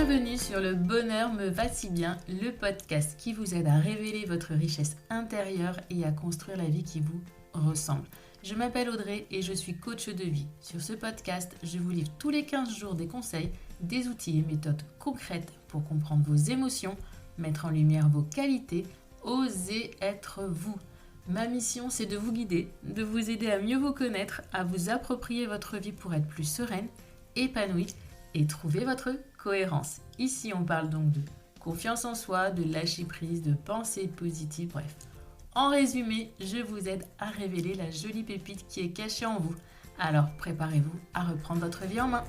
Bienvenue sur Le Bonheur me va si bien, le podcast qui vous aide à révéler votre richesse intérieure et à construire la vie qui vous ressemble. Je m'appelle Audrey et je suis coach de vie. Sur ce podcast, je vous livre tous les 15 jours des conseils, des outils et méthodes concrètes pour comprendre vos émotions, mettre en lumière vos qualités, oser être vous. Ma mission, c'est de vous guider, de vous aider à mieux vous connaître, à vous approprier votre vie pour être plus sereine, épanouie et trouver votre cohérence. Ici, on parle donc de confiance en soi, de lâcher prise, de pensée positive, bref. En résumé, je vous aide à révéler la jolie pépite qui est cachée en vous. Alors, préparez-vous à reprendre votre vie en main.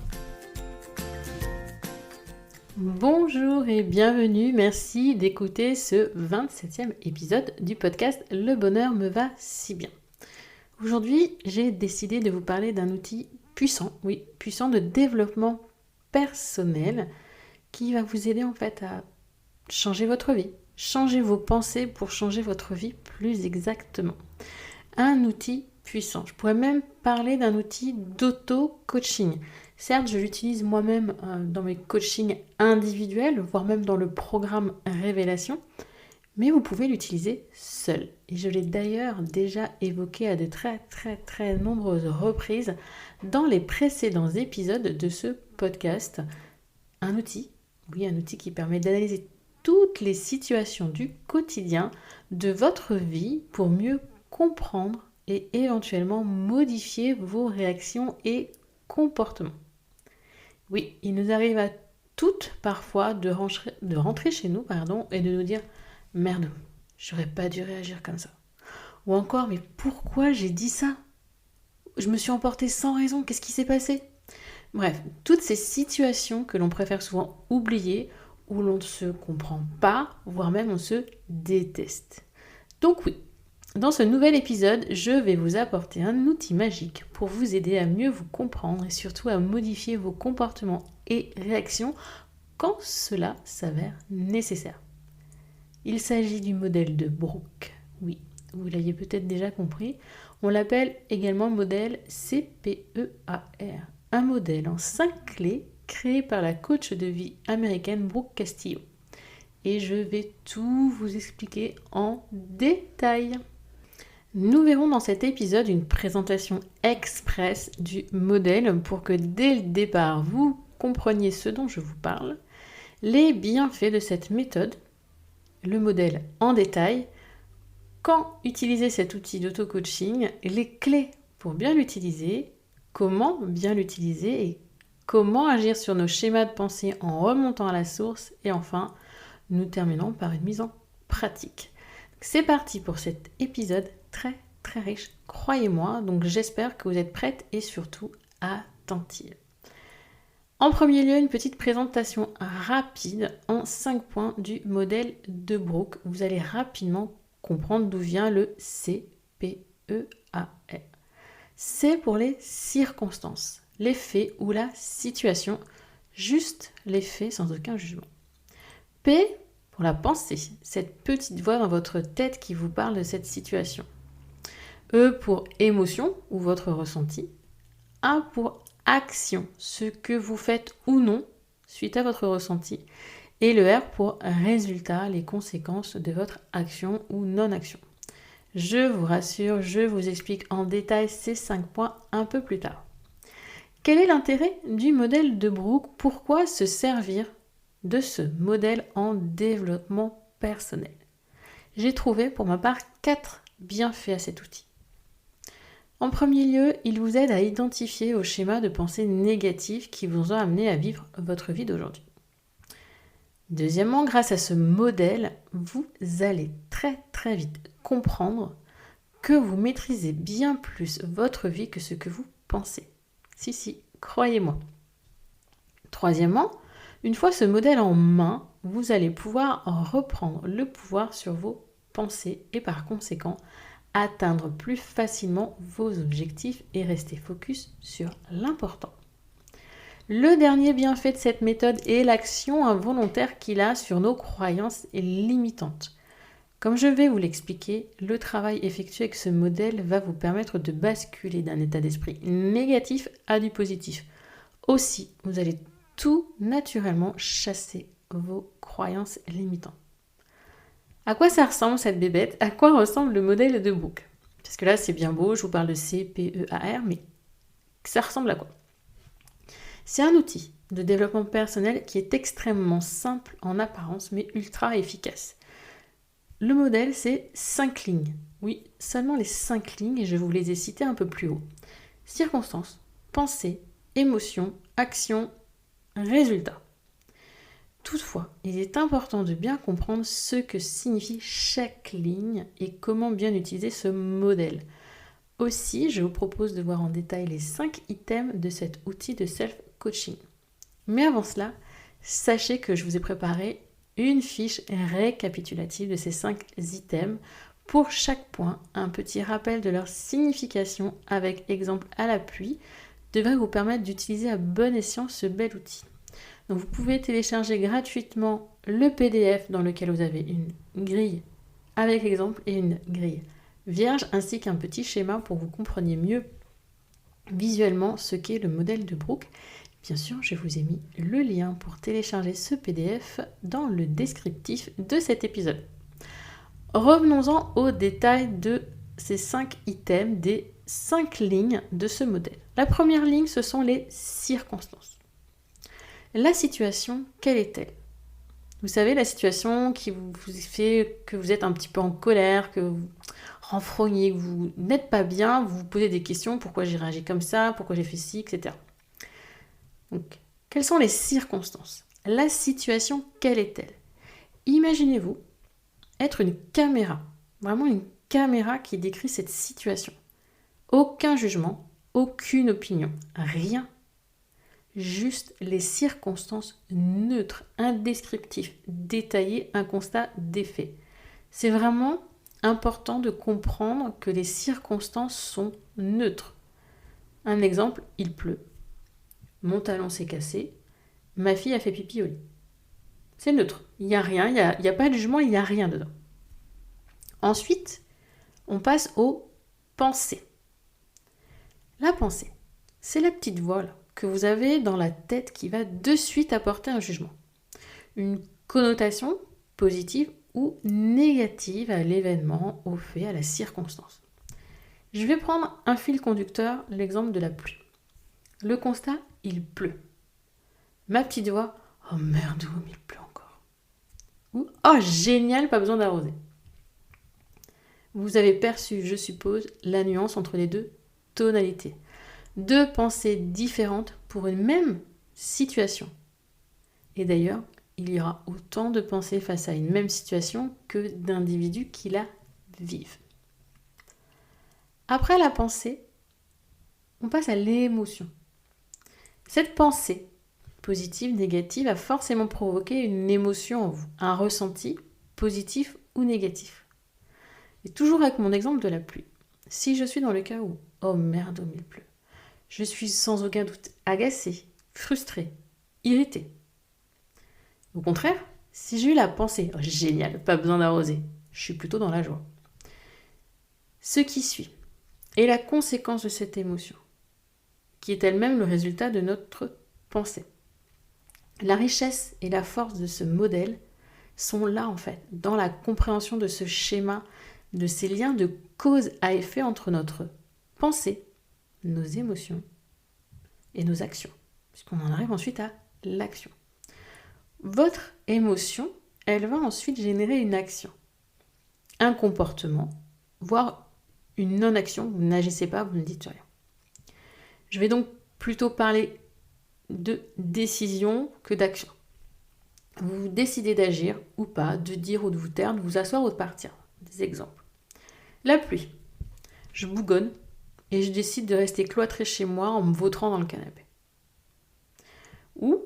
Bonjour et bienvenue, merci d'écouter ce 27e épisode du podcast Le Bonheur me va si bien. Aujourd'hui, j'ai décidé de vous parler d'un outil puissant de développement personnel qui va vous aider en fait à changer votre vie, changer vos pensées pour changer votre vie plus exactement. Un outil puissant. Je pourrais même parler d'un outil d'auto-coaching. Certes, je l'utilise moi-même dans mes coachings individuels, voire même dans le programme Révélation, mais vous pouvez l'utiliser seul. Et je l'ai d'ailleurs déjà évoqué à de très nombreuses reprises dans les précédents épisodes de ce podcast. Un outil qui permet d'analyser toutes les situations du quotidien de votre vie pour mieux comprendre et éventuellement modifier vos réactions et comportements. Oui, il nous arrive à toutes parfois de rentrer chez nous et de nous dire « Merde, j'aurais pas dû réagir comme ça ». Ou encore « Mais pourquoi j'ai dit ça ? Je me suis emportée sans raison, qu'est-ce qui s'est passé ?» Bref, toutes ces situations que l'on préfère souvent oublier, où l'on ne se comprend pas, voire même on se déteste. Donc oui, dans ce nouvel épisode, je vais vous apporter un outil magique pour vous aider à mieux vous comprendre et surtout à modifier vos comportements et réactions quand cela s'avère nécessaire. Il s'agit du modèle de Brooke. Oui, vous l'aviez peut-être déjà compris. On l'appelle également modèle CPEAR. Un modèle en 5 clés créé par la coach de vie américaine Brooke Castillo. Et je vais tout vous expliquer en détail. Nous verrons dans cet épisode une présentation express du modèle pour que dès le départ vous compreniez ce dont je vous parle, les bienfaits de cette méthode, le modèle en détail, quand utiliser cet outil d'auto-coaching, les clés pour bien l'utiliser, comment bien l'utiliser et comment agir sur nos schémas de pensée en remontant à la source et enfin, nous terminons par une mise en pratique. C'est parti pour cet épisode très riche, croyez-moi, donc j'espère que vous êtes prêtes et surtout attentives. En premier lieu, une petite présentation rapide en 5 points du modèle de Brooke. Vous allez rapidement comprendre d'où vient le CPEAR. C'est pour les circonstances, les faits ou la situation, juste les faits sans aucun jugement. P pour la pensée, cette petite voix dans votre tête qui vous parle de cette situation. E pour émotion ou votre ressenti. A pour action, ce que vous faites ou non suite à votre ressenti. Et le R pour résultat, les conséquences de votre action ou non-action. Je vous rassure, je vous explique en détail ces 5 points un peu plus tard. Quel est l'intérêt du modèle de Brooke ? Pourquoi se servir de ce modèle en développement personnel ? J'ai trouvé pour ma part 4 bienfaits à cet outil. En premier lieu, il vous aide à identifier vos schémas de pensée négatifs qui vous ont amené à vivre votre vie d'aujourd'hui. Deuxièmement, grâce à ce modèle, vous allez très vite comprendre que vous maîtrisez bien plus votre vie que ce que vous pensez. Si, croyez-moi. Troisièmement, une fois ce modèle en main, vous allez pouvoir reprendre le pouvoir sur vos pensées et par conséquent atteindre plus facilement vos objectifs et rester focus sur l'important. Le dernier bienfait de cette méthode est l'action involontaire qu'il a sur nos croyances limitantes. Comme je vais vous l'expliquer, le travail effectué avec ce modèle va vous permettre de basculer d'un état d'esprit négatif à du positif. Aussi, vous allez tout naturellement chasser vos croyances limitantes. À quoi ça ressemble cette bébête? À quoi ressemble le modèle de Brooke? Parce que là, c'est bien beau, je vous parle de CPEAR, mais ça ressemble à quoi? C'est un outil de développement personnel qui est extrêmement simple en apparence, mais ultra efficace. Le modèle, c'est 5 lignes. Oui, seulement les 5 lignes, et je vous les ai citées un peu plus haut. Circonstances, pensée, émotion, action, résultat. Toutefois, il est important de bien comprendre ce que signifie chaque ligne et comment bien utiliser ce modèle. Aussi, je vous propose de voir en détail les 5 items de cet outil de self-coaching. Mais avant cela, sachez que je vous ai préparé une fiche récapitulative de ces 5 items. Pour chaque point, un petit rappel de leur signification avec exemple à l'appui devrait vous permettre d'utiliser à bon escient ce bel outil. Donc vous pouvez télécharger gratuitement le PDF dans lequel vous avez une grille avec exemple et une grille vierge ainsi qu'un petit schéma pour que vous compreniez mieux visuellement ce qu'est le modèle de Brooke. Bien sûr, je vous ai mis le lien pour télécharger ce PDF dans le descriptif de cet épisode. Revenons-en au détail de ces 5 items, des 5 lignes de ce modèle. La première ligne, ce sont les circonstances. La situation, quelle est-elle? Vous savez, la situation qui vous fait que vous êtes un petit peu en colère, que vous renfrognez, que vous n'êtes pas bien, vous vous posez des questions, pourquoi j'ai réagi comme ça, pourquoi j'ai fait ci, etc. Donc, quelles sont les circonstances? La situation, quelle est-elle? Imaginez-vous être une caméra, vraiment une caméra qui décrit cette situation. Aucun jugement, aucune opinion, rien. Juste les circonstances neutres, indescriptives, détaillées, un constat des faits. C'est vraiment important de comprendre que les circonstances sont neutres. Un exemple, il pleut. Mon talon s'est cassé. Ma fille a fait pipi au lit. C'est neutre. Il n'y a rien, il n'y a pas de jugement, il n'y a rien dedans. Ensuite, on passe aux pensées. La pensée, c'est la petite voix là, que vous avez dans la tête qui va de suite apporter un jugement. Une connotation positive ou négative à l'événement, au fait, à la circonstance. Je vais prendre un fil conducteur, l'exemple de la pluie. Le constat, il pleut. Ma petite voix, oh merde, il pleut encore. Ou oh génial, pas besoin d'arroser. Vous avez perçu, je suppose, la nuance entre les deux tonalités. Deux pensées différentes pour une même situation. Et d'ailleurs, il y aura autant de pensées face à une même situation que d'individus qui la vivent. Après la pensée, on passe à l'émotion. Cette pensée, positive, négative, a forcément provoqué une émotion en vous, un ressenti positif ou négatif. Et toujours avec mon exemple de la pluie. Si je suis dans le cas où, oh merde, il pleut, je suis sans aucun doute agacée, frustrée, irritée. Au contraire, si j'ai eu la pensée, oh, génial, pas besoin d'arroser, je suis plutôt dans la joie. Ce qui suit est la conséquence de cette émotion, qui est elle-même le résultat de notre pensée. La richesse et la force de ce modèle sont là en fait, dans la compréhension de ce schéma, de ces liens de cause à effet entre notre pensée, nos émotions et nos actions, puisqu'on en arrive ensuite à l'action. Votre émotion, elle va ensuite générer une action, un comportement, voire une non-action. Vous n'agissez pas, vous ne dites rien. Je vais donc plutôt parler de décision que d'action. Vous décidez d'agir ou pas, de dire ou de vous taire, de vous asseoir ou de partir. Des exemples. La pluie. Je bougonne et je décide de rester cloîtrée chez moi en me vautrant dans le canapé. Ou,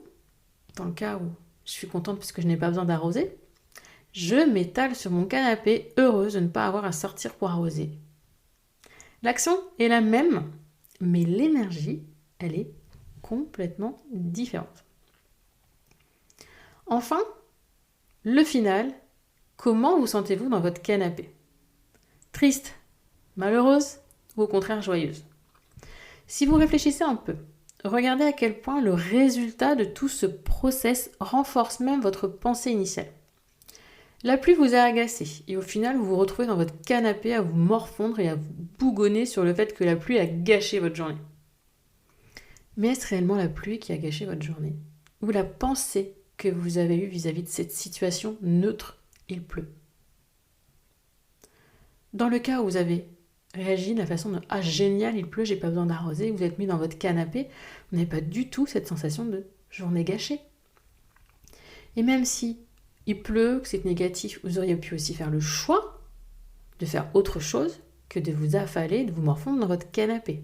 dans le cas où je suis contente parce que je n'ai pas besoin d'arroser, je m'étale sur mon canapé, heureuse de ne pas avoir à sortir pour arroser. L'action est la même, mais l'énergie, elle est complètement différente. Enfin, le final, comment vous sentez-vous dans votre canapé? Triste, malheureuse ou au contraire joyeuse? Si vous réfléchissez un peu, regardez à quel point le résultat de tout ce process renforce même votre pensée initiale. La pluie vous a agacé et au final vous vous retrouvez dans votre canapé à vous morfondre et à vous bougonner sur le fait que la pluie a gâché votre journée. Mais est-ce réellement la pluie qui a gâché votre journée? Ou la pensée que vous avez eue vis-à-vis de cette situation neutre, il pleut? Dans le cas où vous avez réagi de la façon de « Ah génial, il pleut, j'ai pas besoin d'arroser », vous êtes mis dans votre canapé, vous n'avez pas du tout cette sensation de journée gâchée. Et même si il pleut, que c'est négatif, vous auriez pu aussi faire le choix de faire autre chose que de vous affaler, de vous morfondre dans votre canapé.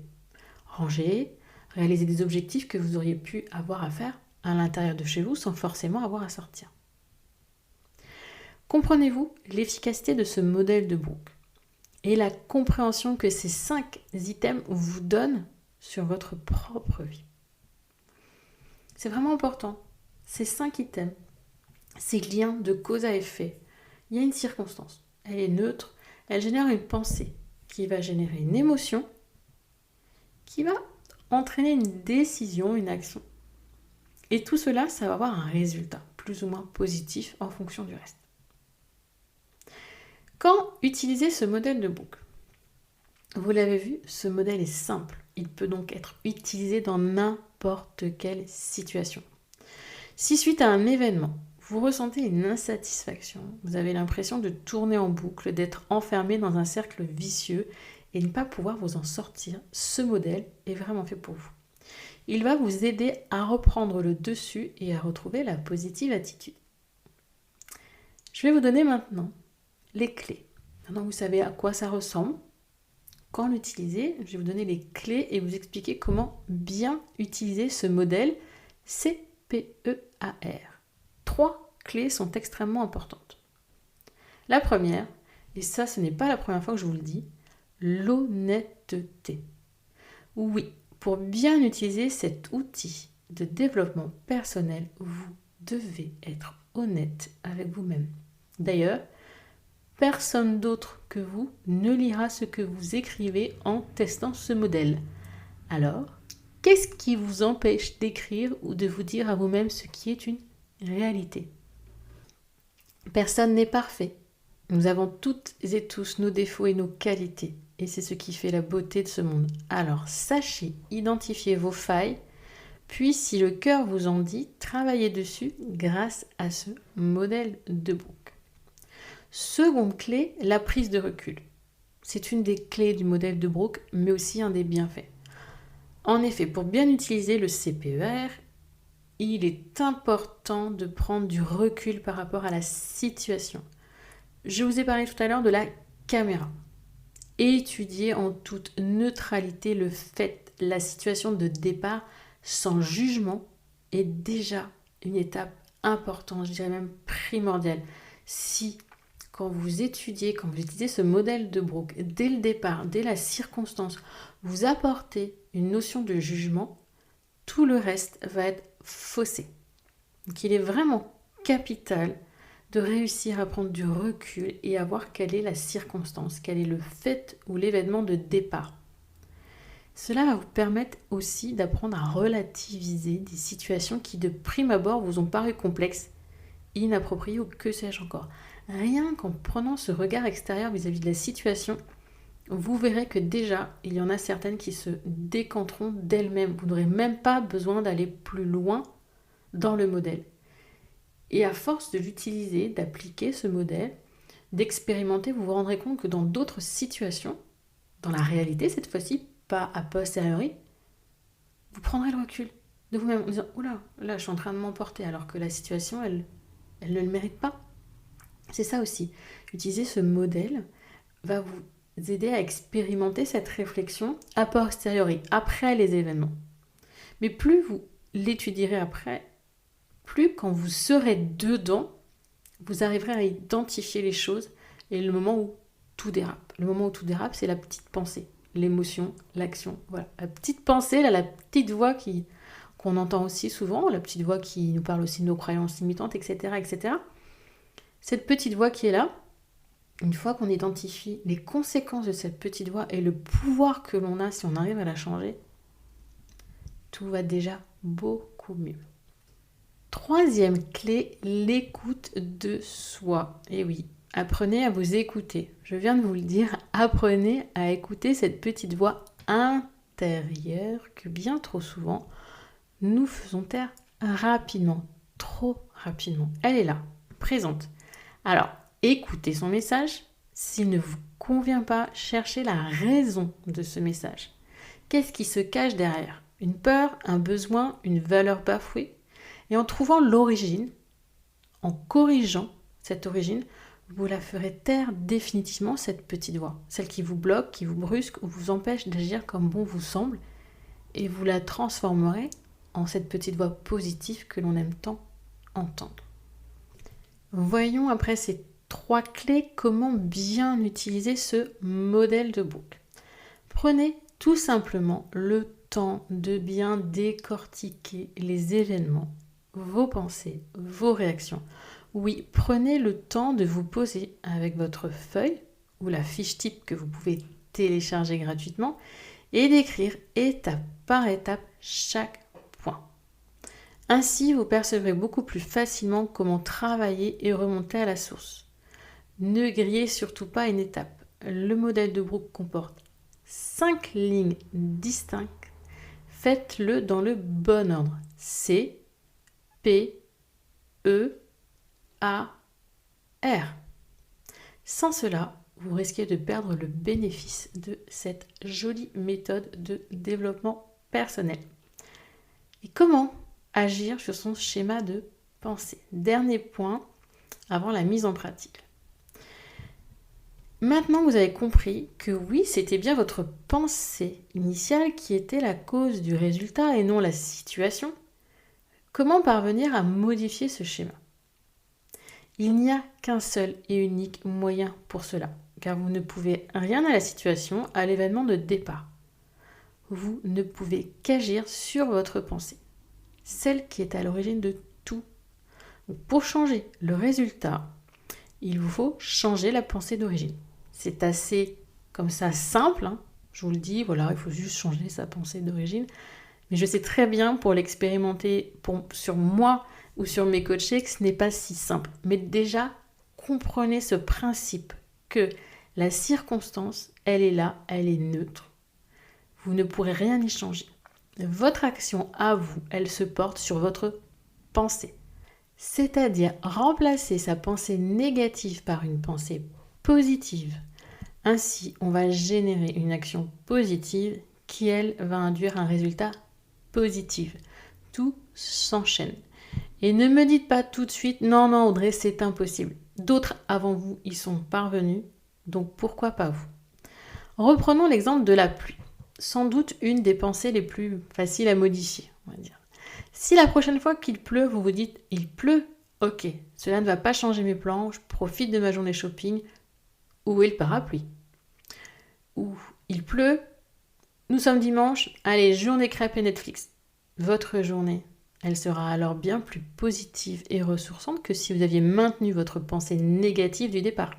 Ranger, réaliser des objectifs que vous auriez pu avoir à faire à l'intérieur de chez vous sans forcément avoir à sortir. Comprenez-vous l'efficacité de ce modèle de Brooke et la compréhension que ces 5 items vous donnent sur votre propre vie? C'est vraiment important. Ces 5 items, ces liens de cause à effet, il y a une circonstance, elle est neutre, elle génère une pensée qui va générer une émotion, qui va entraîner une décision, une action. Et tout cela, ça va avoir un résultat, plus ou moins positif en fonction du reste. Quand utiliser ce modèle de Brooke? Vous l'avez vu, ce modèle est simple. Il peut donc être utilisé dans n'importe quelle situation. Si suite à un événement, vous ressentez une insatisfaction, vous avez l'impression de tourner en boucle, d'être enfermé dans un cercle vicieux et ne pas pouvoir vous en sortir, ce modèle est vraiment fait pour vous. Il va vous aider à reprendre le dessus et à retrouver la positive attitude. Je vais vous donner maintenant les clés. Maintenant, vous savez à quoi ça ressemble. Quand l'utiliser, je vais vous donner les clés et vous expliquer comment bien utiliser ce modèle CPEAR. 3 clés sont extrêmement importantes. La première, et ça ce n'est pas la première fois que je vous le dis, l'honnêteté. Oui, pour bien utiliser cet outil de développement personnel, vous devez être honnête avec vous-même. D'ailleurs, personne d'autre que vous ne lira ce que vous écrivez en testant ce modèle. Alors, qu'est-ce qui vous empêche d'écrire ou de vous dire à vous-même ce qui est une réalité? Personne n'est parfait. Nous avons toutes et tous nos défauts et nos qualités. Et c'est ce qui fait la beauté de ce monde. Alors, sachez identifier vos failles, puis si le cœur vous en dit, travaillez dessus grâce à ce modèle de Brooke. Seconde clé, la prise de recul. C'est une des clés du modèle de Brooke, mais aussi un des bienfaits. En effet, pour bien utiliser le CPER, il est important de prendre du recul par rapport à la situation. Je vous ai parlé tout à l'heure de la caméra. Étudier en toute neutralité le fait, la situation de départ sans jugement est déjà une étape importante, je dirais même primordiale. Si quand vous étudiez, quand vous utilisez ce modèle de Brooke, dès le départ, dès la circonstance, vous apportez une notion de jugement, tout le reste va être faussé. Donc il est vraiment capital de réussir à prendre du recul et à voir quelle est la circonstance, quel est le fait ou l'événement de départ. Cela va vous permettre aussi d'apprendre à relativiser des situations qui de prime abord vous ont paru complexes, inappropriées ou que sais-je encore. Rien qu'en prenant ce regard extérieur vis-à-vis de la situation, vous verrez que déjà, il y en a certaines qui se décanteront d'elles-mêmes. Vous n'aurez même pas besoin d'aller plus loin dans le modèle. Et à force de l'utiliser, d'appliquer ce modèle, d'expérimenter, vous vous rendrez compte que dans d'autres situations, dans la réalité cette fois-ci, pas a posteriori, vous prendrez le recul de vous-même en disant « Oula, là je suis en train de m'emporter » alors que la situation, elle ne le mérite pas. C'est ça aussi. Utiliser ce modèle va vous aider à expérimenter cette réflexion a posteriori, après les événements. Mais plus vous l'étudierez après, plus quand vous serez dedans, vous arriverez à identifier les choses et le moment où tout dérape. Le moment où tout dérape, c'est la petite pensée, l'émotion, l'action. Voilà, la petite pensée, là, la petite voix qu'on entend aussi souvent, la petite voix qui nous parle aussi de nos croyances limitantes, etc., etc. Cette petite voix qui est là, une fois qu'on identifie les conséquences de cette petite voix et le pouvoir que l'on a si on arrive à la changer, tout va déjà beaucoup mieux. Troisième clé, l'écoute de soi. Et oui, apprenez à vous écouter. Je viens de vous le dire, apprenez à écouter cette petite voix intérieure que bien trop souvent, nous faisons taire rapidement, trop rapidement. Elle est là, présente. Alors, écoutez son message. S'il ne vous convient pas, cherchez la raison de ce message. Qu'est-ce qui se cache derrière ? Une peur, un besoin, une valeur bafouée ? Et en trouvant l'origine, en corrigeant cette origine, vous la ferez taire définitivement, cette petite voix. Celle qui vous bloque, qui vous brusque ou vous empêche d'agir comme bon vous semble. Et vous la transformerez en cette petite voix positive que l'on aime tant entendre. Voyons après ces 3 clés comment bien utiliser ce modèle de boucle. Prenez tout simplement le temps de bien décortiquer les événements, vos pensées, vos réactions. Oui, prenez le temps de vous poser avec votre feuille ou la fiche type que vous pouvez télécharger gratuitement et d'écrire étape par étape chaque point. Ainsi, vous percevrez beaucoup plus facilement comment travailler et remonter à la source. Ne grillez surtout pas une étape. Le modèle de Brooke comporte 5 lignes distinctes. Faites-le dans le bon ordre. C, P, E, A, R. Sans cela, vous risquez de perdre le bénéfice de cette jolie méthode de développement personnel. Et comment agir sur son schéma de pensée ? Dernier point avant la mise en pratique. Maintenant, vous avez compris que oui, c'était bien votre pensée initiale qui était la cause du résultat et non la situation. Comment parvenir à modifier ce schéma ? Il n'y a qu'un seul et unique moyen pour cela, car vous ne pouvez rien à la situation, à l'événement de départ. Vous ne pouvez qu'agir sur votre pensée, celle qui est à l'origine de tout. Donc, pour changer le résultat, il vous faut changer la pensée d'origine. C'est assez comme ça simple, hein. Je vous le dis, voilà, il faut juste changer sa pensée d'origine. Mais je sais très bien pour l'expérimenter sur moi ou sur mes coachés que ce n'est pas si simple. Mais déjà, comprenez ce principe que la circonstance, elle est là, elle est neutre. Vous ne pourrez rien y changer. Votre action à vous, elle se porte sur votre pensée. C'est-à-dire remplacer sa pensée négative par une pensée positive. Ainsi, on va générer une action positive qui, elle, va induire un résultat positif. Tout s'enchaîne. Et ne me dites pas tout de suite, non Audrey, c'est impossible. D'autres avant vous y sont parvenus, donc pourquoi pas vous ? Reprenons l'exemple de la pluie. Sans doute une des pensées les plus faciles à modifier, on va dire. Si la prochaine fois qu'il pleut, vous vous dites « il pleut, ok, cela ne va pas changer mes plans, je profite de ma journée shopping », où est le parapluie ? Ou « il pleut, nous sommes dimanche, allez, journée crêpes et Netflix ». Votre journée, elle sera alors bien plus positive et ressourçante que si vous aviez maintenu votre pensée négative du départ.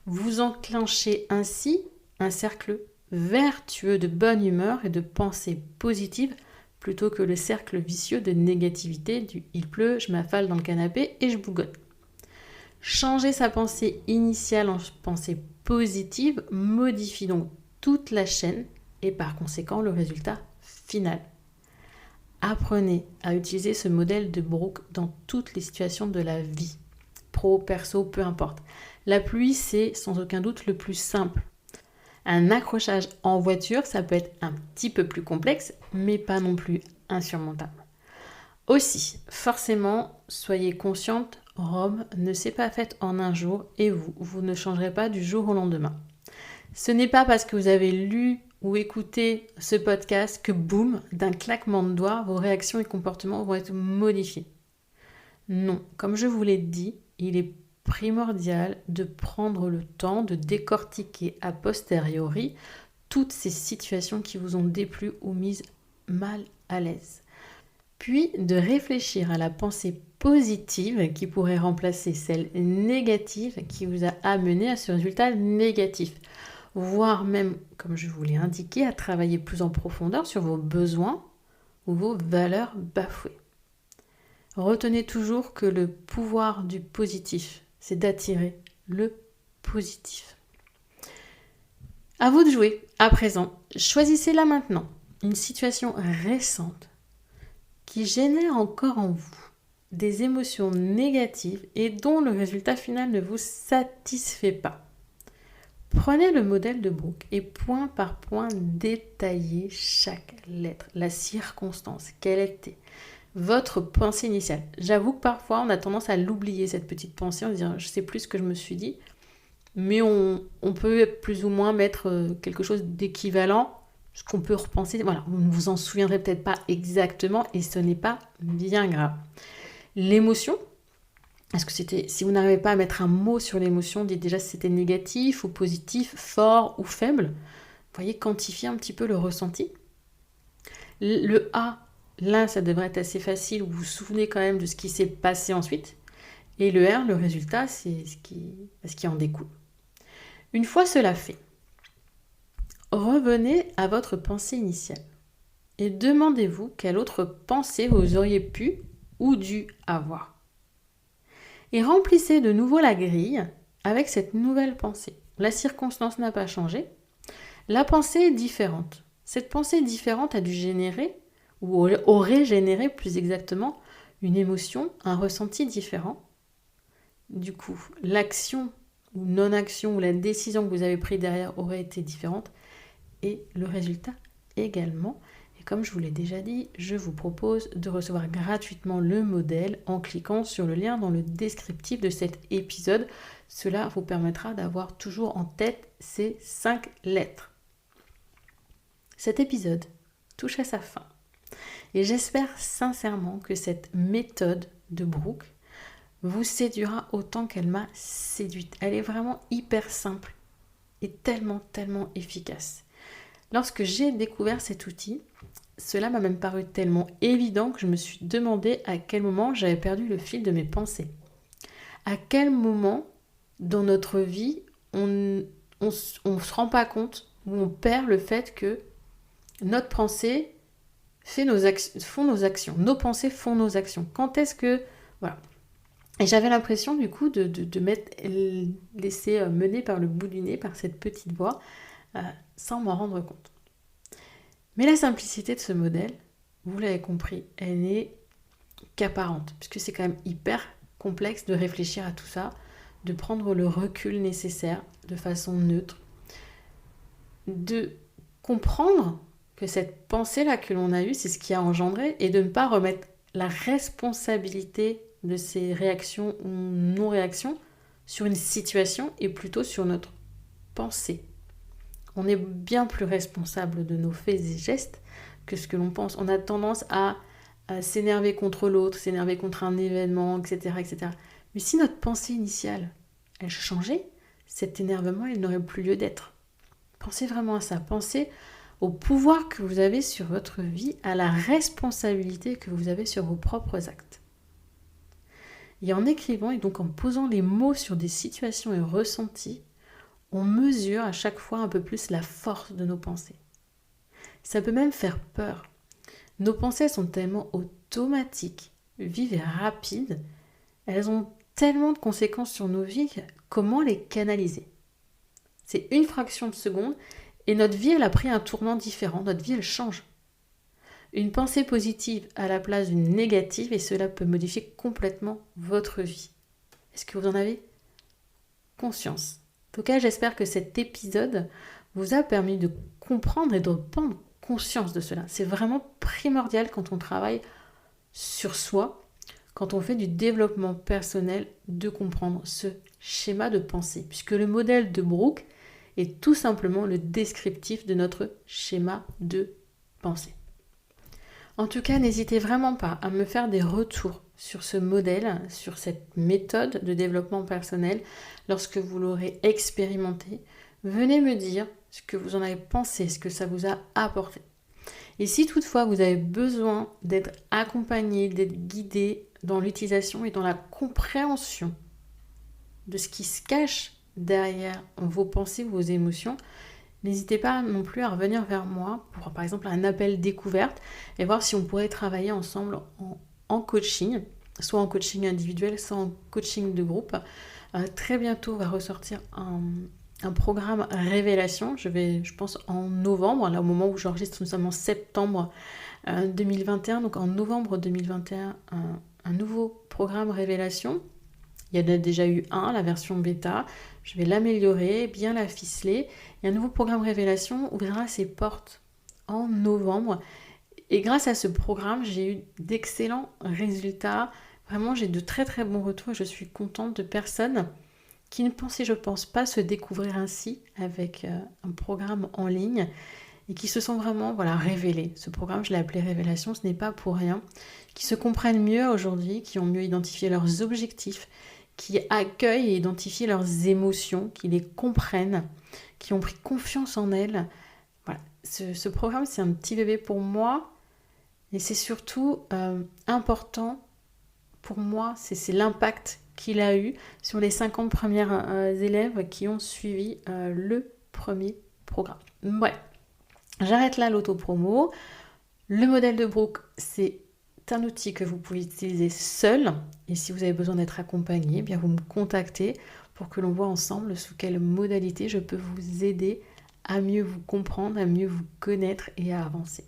Vous enclenchez ainsi un cercle vertueux de bonne humeur et de pensée positive plutôt que le cercle vicieux de négativité du « il pleut, je m'affale dans le canapé et je bougonne ». Changer sa pensée initiale en pensée positive modifie donc toute la chaîne et par conséquent le résultat final. Apprenez à utiliser ce modèle de Brooke dans toutes les situations de la vie, pro, perso, peu importe. La pluie, c'est sans aucun doute le plus simple. Un accrochage en voiture, ça peut être un petit peu plus complexe, mais pas non plus insurmontable. Aussi, forcément, soyez consciente, Rome ne s'est pas faite en un jour et vous ne changerez pas du jour au lendemain. Ce n'est pas parce que vous avez lu ou écouté ce podcast que boum, d'un claquement de doigts, vos réactions et comportements vont être modifiés. Non, comme je vous l'ai dit, il est primordial de prendre le temps de décortiquer a posteriori toutes ces situations qui vous ont déplu ou mises mal à l'aise. Puis de réfléchir à la pensée positive qui pourrait remplacer celle négative qui vous a amené à ce résultat négatif. Voire même, comme je vous l'ai indiqué, à travailler plus en profondeur sur vos besoins ou vos valeurs bafouées. Retenez toujours que le pouvoir du positif, c'est d'attirer le positif. À vous de jouer, à présent. Choisissez là maintenant une situation récente qui génère encore en vous des émotions négatives et dont le résultat final ne vous satisfait pas. Prenez le modèle de Brooke et point par point détaillez chaque lettre, la circonstance, quelle était votre pensée initiale. J'avoue que parfois on a tendance à l'oublier cette petite pensée, on se dit je sais plus ce que je me suis dit, mais on peut plus ou moins mettre quelque chose d'équivalent, ce qu'on peut repenser, voilà, vous ne vous en souviendrez peut-être pas exactement et ce n'est pas bien grave. L'émotion, est-ce que c'était, si vous n'arrivez pas à mettre un mot sur l'émotion, dites déjà si c'était négatif ou positif, fort ou faible. Vous voyez, quantifier un petit peu le ressenti. Le A, là, ça devrait être assez facile, vous vous souvenez quand même de ce qui s'est passé ensuite. Et le R, le résultat, c'est ce qui en découle. Une fois cela fait, revenez à votre pensée initiale et demandez-vous quelle autre pensée vous auriez pu ou dû avoir. Et remplissez de nouveau la grille avec cette nouvelle pensée. La circonstance n'a pas changé, la pensée est différente. Cette pensée différente a dû générer, ou aurait généré plus exactement, une émotion, un ressenti différent. Du coup, l'action ou non-action ou la décision que vous avez prise derrière aurait été différente et le résultat également. Et comme je vous l'ai déjà dit, je vous propose de recevoir gratuitement le modèle en cliquant sur le lien dans le descriptif de cet épisode. Cela vous permettra d'avoir toujours en tête ces 5 lettres. Cet épisode touche à sa fin et j'espère sincèrement que cette méthode de Brooke vous séduira autant qu'elle m'a séduite. Elle est vraiment hyper simple et tellement efficace. Lorsque j'ai découvert cet outil, cela m'a même paru tellement évident que je me suis demandé à quel moment j'avais perdu le fil de mes pensées. À quel moment dans notre vie on se rend pas compte ou on perd le fait que notre pensée font nos actions. Nos pensées font nos actions. Quand est-ce que... Voilà. Et j'avais l'impression du coup de m'être laissée mener par le bout du nez, par cette petite voix, sans m'en rendre compte. Mais la simplicité de ce modèle, vous l'avez compris, elle n'est qu'apparente, puisque c'est quand même hyper complexe de réfléchir à tout ça, de prendre le recul nécessaire de façon neutre, de comprendre que cette pensée-là que l'on a eue, c'est ce qui a engendré, et de ne pas remettre la responsabilité de ces réactions ou non-réactions sur une situation et plutôt sur notre pensée. On est bien plus responsable de nos faits et gestes que ce que l'on pense. On a tendance à s'énerver contre l'autre, s'énerver contre un événement, etc., etc. Mais si notre pensée initiale, elle changeait, cet énervement, il n'aurait plus lieu d'être. Pensez vraiment à ça. Pensez au pouvoir que vous avez sur votre vie, à la responsabilité que vous avez sur vos propres actes. Et en écrivant et donc en posant les mots sur des situations et ressentis, on mesure à chaque fois un peu plus la force de nos pensées. Ça peut même faire peur. Nos pensées sont tellement automatiques, vives et rapides, elles ont tellement de conséquences sur nos vies, comment les canaliser ? C'est une fraction de seconde et notre vie, elle a pris un tournant différent, notre vie, elle change. Une pensée positive à la place d'une négative et cela peut modifier complètement votre vie. Est-ce que vous en avez conscience ? En tout cas, j'espère que cet épisode vous a permis de comprendre et de prendre conscience de cela. C'est vraiment primordial quand on travaille sur soi, quand on fait du développement personnel, de comprendre ce schéma de pensée, puisque le modèle de Brooke est tout simplement le descriptif de notre schéma de pensée. En tout cas, n'hésitez vraiment pas à me faire des retours sur ce modèle, sur cette méthode de développement personnel. Lorsque vous l'aurez expérimenté, venez me dire ce que vous en avez pensé, ce que ça vous a apporté. Et si toutefois vous avez besoin d'être accompagné, d'être guidé dans l'utilisation et dans la compréhension de ce qui se cache derrière vos pensées, vos émotions, n'hésitez pas non plus à revenir vers moi pour par exemple un appel découverte et voir si on pourrait travailler ensemble en coaching, soit en coaching individuel, soit en coaching de groupe. Très bientôt va ressortir un programme révélation. Je pense en novembre, là au moment où j'enregistre, nous sommes en septembre 2021, donc en novembre 2021, un nouveau programme révélation. Il y en a déjà eu la version bêta. Je vais l'améliorer, bien la ficeler. Et un nouveau programme révélation ouvrira ses portes en novembre. Et grâce à ce programme, j'ai eu d'excellents résultats. Vraiment, j'ai de très très bons retours et je suis contente de personnes qui ne pensaient, je pense, pas se découvrir ainsi avec un programme en ligne et qui se sont vraiment révélées. Ce programme, je l'ai appelé Révélation, ce n'est pas pour rien. Qui se comprennent mieux aujourd'hui, qui ont mieux identifié leurs objectifs, qui accueillent et identifient leurs émotions, qui les comprennent, qui ont pris confiance en elles. Voilà. Ce programme, c'est un petit bébé pour moi et c'est surtout important pour moi, c'est l'impact qu'il a eu sur les 50 premières élèves qui ont suivi le premier programme. Bref, j'arrête là l'auto-promo. Le modèle de Brooke, c'est un outil que vous pouvez utiliser seul. Et si vous avez besoin d'être accompagné, bien vous me contactez pour que l'on voit ensemble sous quelle modalité je peux vous aider à mieux vous comprendre, à mieux vous connaître et à avancer.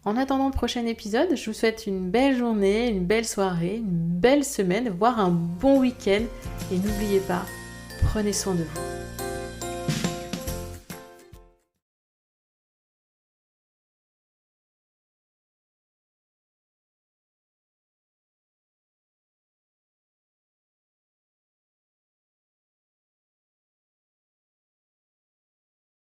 En attendant le prochain épisode, je vous souhaite une belle journée, une belle soirée, une belle semaine, voire un bon week-end. Et n'oubliez pas, prenez soin de vous.